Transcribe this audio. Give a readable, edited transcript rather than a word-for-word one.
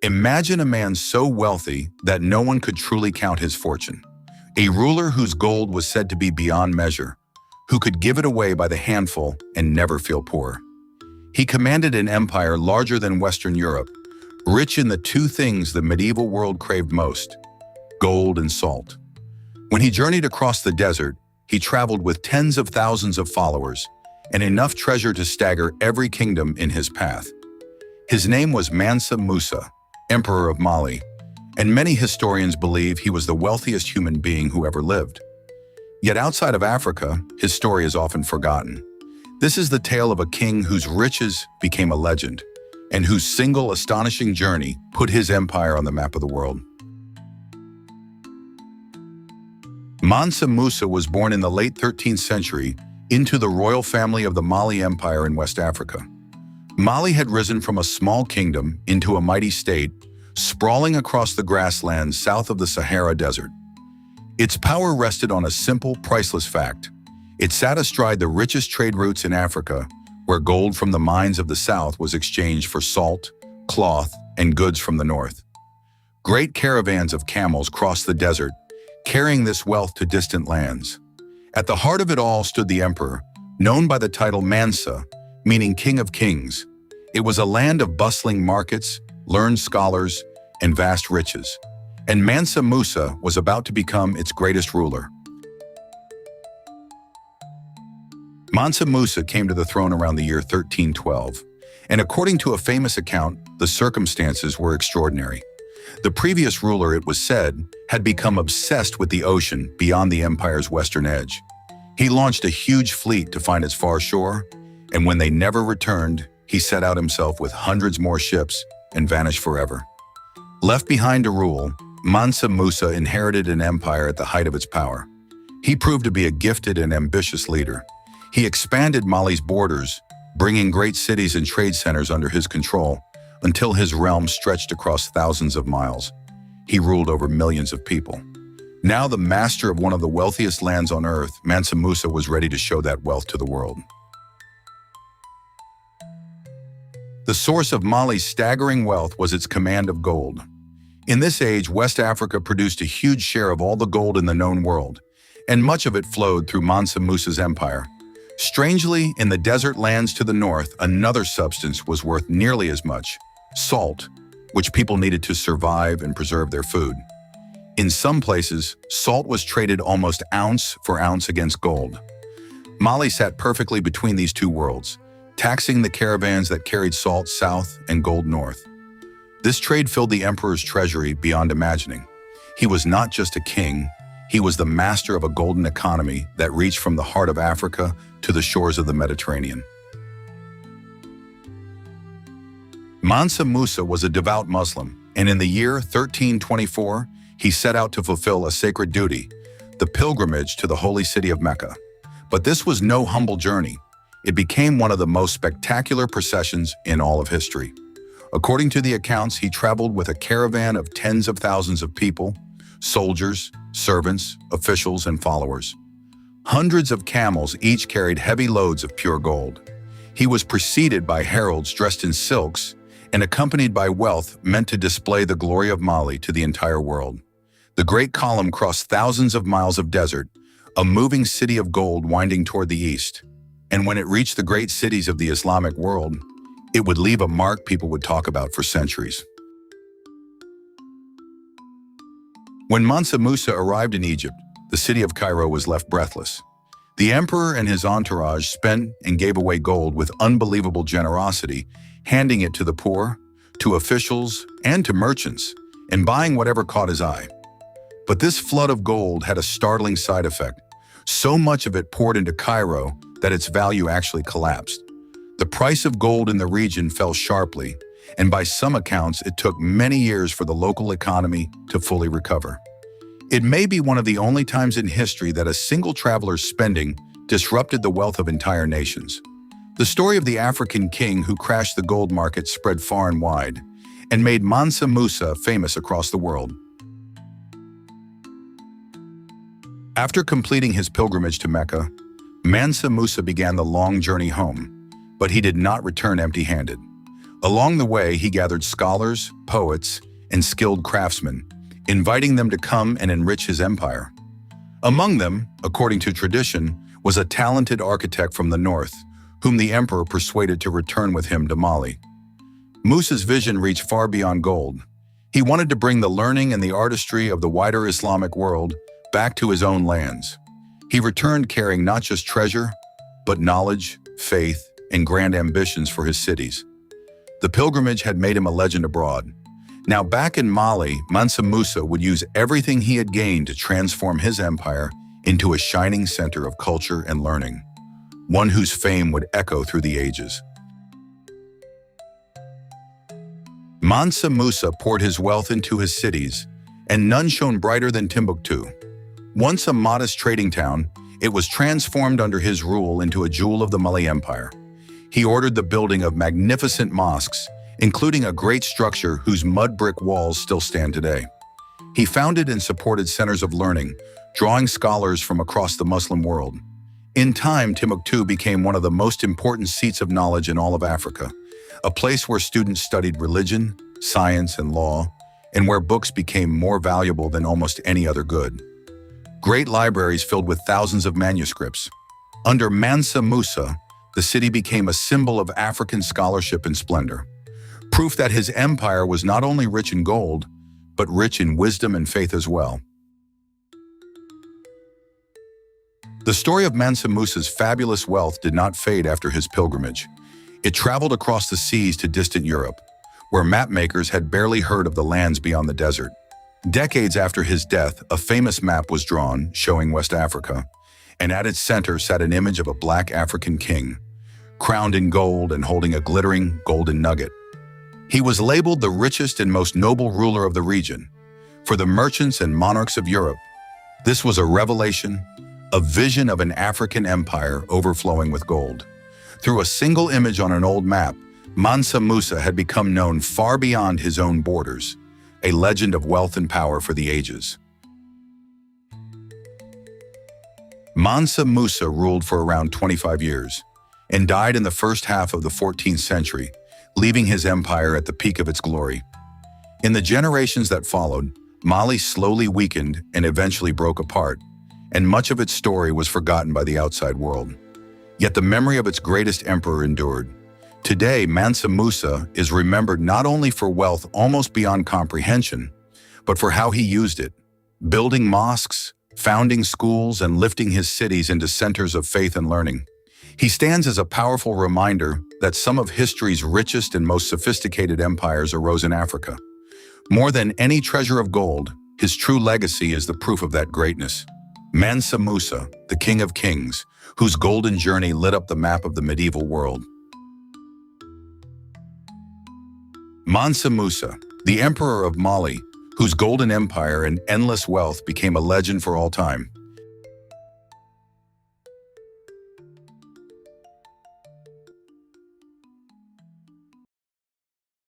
Imagine a man so wealthy that no one could truly count his fortune. A ruler whose gold was said to be beyond measure, who could give it away by the handful and never feel poor. He commanded an empire larger than Western Europe, rich in the two things the medieval world craved most: gold and salt. When he journeyed across the desert, he traveled with tens of thousands of followers and enough treasure to stagger every kingdom in his path. His name was Mansa Musa, Emperor of Mali, and many historians believe he was the wealthiest human being who ever lived. Yet outside of Africa, his story is often forgotten. This is the tale of a king whose riches became a legend, and whose single astonishing journey put his empire on the map of the world. Mansa Musa was born in the late 13th century into the royal family of the Mali Empire in West Africa. Mali had risen from a small kingdom into a mighty state, sprawling across the grasslands south of the Sahara Desert. Its power rested on a simple, priceless fact. It sat astride the richest trade routes in Africa, where gold from the mines of the south was exchanged for salt, cloth, and goods from the north. Great caravans of camels crossed the desert, carrying this wealth to distant lands. At the heart of it all stood the emperor, known by the title Mansa, meaning King of Kings. It was a land of bustling markets, learned scholars, and vast riches. And Mansa Musa was about to become its greatest ruler. Mansa Musa came to the throne around the year 1312, and according to a famous account, the circumstances were extraordinary. The previous ruler, it was said, had become obsessed with the ocean beyond the empire's western edge. He launched a huge fleet to find its far shore, and when they never returned, he set out himself with hundreds more ships and vanished forever. Left behind to rule, Mansa Musa inherited an empire at the height of its power. He proved to be a gifted and ambitious leader. He expanded Mali's borders, bringing great cities and trade centers under his control, until his realm stretched across thousands of miles. He ruled over millions of people. Now the master of one of the wealthiest lands on earth, Mansa Musa was ready to show that wealth to the world. The source of Mali's staggering wealth was its command of gold. In this age, West Africa produced a huge share of all the gold in the known world, and much of it flowed through Mansa Musa's empire. Strangely, in the desert lands to the north, another substance was worth nearly as much: salt, which people needed to survive and preserve their food. In some places, salt was traded almost ounce for ounce against gold. Mali sat perfectly between these two worlds, taxing the caravans that carried salt south and gold north. This trade filled the emperor's treasury beyond imagining. He was not just a king, he was the master of a golden economy that reached from the heart of Africa to the shores of the Mediterranean. Mansa Musa was a devout Muslim, and in the year 1324, he set out to fulfill a sacred duty, the pilgrimage to the holy city of Mecca. But this was no humble journey. It became one of the most spectacular processions in all of history. According to the accounts, he traveled with a caravan of tens of thousands of people, soldiers, servants, officials, and followers. Hundreds of camels each carried heavy loads of pure gold. He was preceded by heralds dressed in silks and accompanied by wealth meant to display the glory of Mali to the entire world. The great column crossed thousands of miles of desert, a moving city of gold winding toward the east. And when it reached the great cities of the Islamic world, it would leave a mark people would talk about for centuries. When Mansa Musa arrived in Egypt, the city of Cairo was left breathless. The emperor and his entourage spent and gave away gold with unbelievable generosity, handing it to the poor, to officials, and to merchants, and buying whatever caught his eye. But this flood of gold had a startling side effect. So much of it poured into Cairo that its value actually collapsed. The price of gold in the region fell sharply, and by some accounts, it took many years for the local economy to fully recover. It may be one of the only times in history that a single traveler's spending disrupted the wealth of entire nations. The story of the African king who crashed the gold market spread far and wide and made Mansa Musa famous across the world. After completing his pilgrimage to Mecca, Mansa Musa began the long journey home, but he did not return empty-handed. Along the way, he gathered scholars, poets, and skilled craftsmen, inviting them to come and enrich his empire. Among them, according to tradition, was a talented architect from the north, whom the emperor persuaded to return with him to Mali. Musa's vision reached far beyond gold. He wanted to bring the learning and the artistry of the wider Islamic world back to his own lands. He returned carrying not just treasure, but knowledge, faith, and grand ambitions for his cities. The pilgrimage had made him a legend abroad. Now back in Mali, Mansa Musa would use everything he had gained to transform his empire into a shining center of culture and learning, one whose fame would echo through the ages. Mansa Musa poured his wealth into his cities, and none shone brighter than Timbuktu. Once a modest trading town, it was transformed under his rule into a jewel of the Mali Empire. He ordered the building of magnificent mosques, including a great structure whose mud brick walls still stand today. He founded and supported centers of learning, drawing scholars from across the Muslim world. In time, Timbuktu became one of the most important seats of knowledge in all of Africa, a place where students studied religion, science, and law, and where books became more valuable than almost any other good. Great libraries filled with thousands of manuscripts. Under Mansa Musa, the city became a symbol of African scholarship and splendor, proof that his empire was not only rich in gold, but rich in wisdom and faith as well. The story of Mansa Musa's fabulous wealth did not fade after his pilgrimage. It traveled across the seas to distant Europe, where mapmakers had barely heard of the lands beyond the desert. Decades after his death, a famous map was drawn showing West Africa, and at its center sat an image of a black African king, crowned in gold and holding a glittering golden nugget. He was labeled the richest and most noble ruler of the region. For the merchants and monarchs of Europe, this was a revelation, a vision of an African empire overflowing with gold. Through a single image on an old map, Mansa Musa had become known far beyond his own borders, a legend of wealth and power for the ages. Mansa Musa ruled for around 25 years and died in the first half of the 14th century, leaving his empire at the peak of its glory. In the generations that followed, Mali slowly weakened and eventually broke apart, and much of its story was forgotten by the outside world. Yet the memory of its greatest emperor endured. Today, Mansa Musa is remembered not only for wealth almost beyond comprehension, but for how he used it, building mosques, founding schools, and lifting his cities into centers of faith and learning. He stands as a powerful reminder that some of history's richest and most sophisticated empires arose in Africa. More than any treasure of gold, his true legacy is the proof of that greatness. Mansa Musa, the King of Kings, whose golden journey lit up the map of the medieval world. Mansa Musa, the Emperor of Mali, whose golden empire and endless wealth became a legend for all time.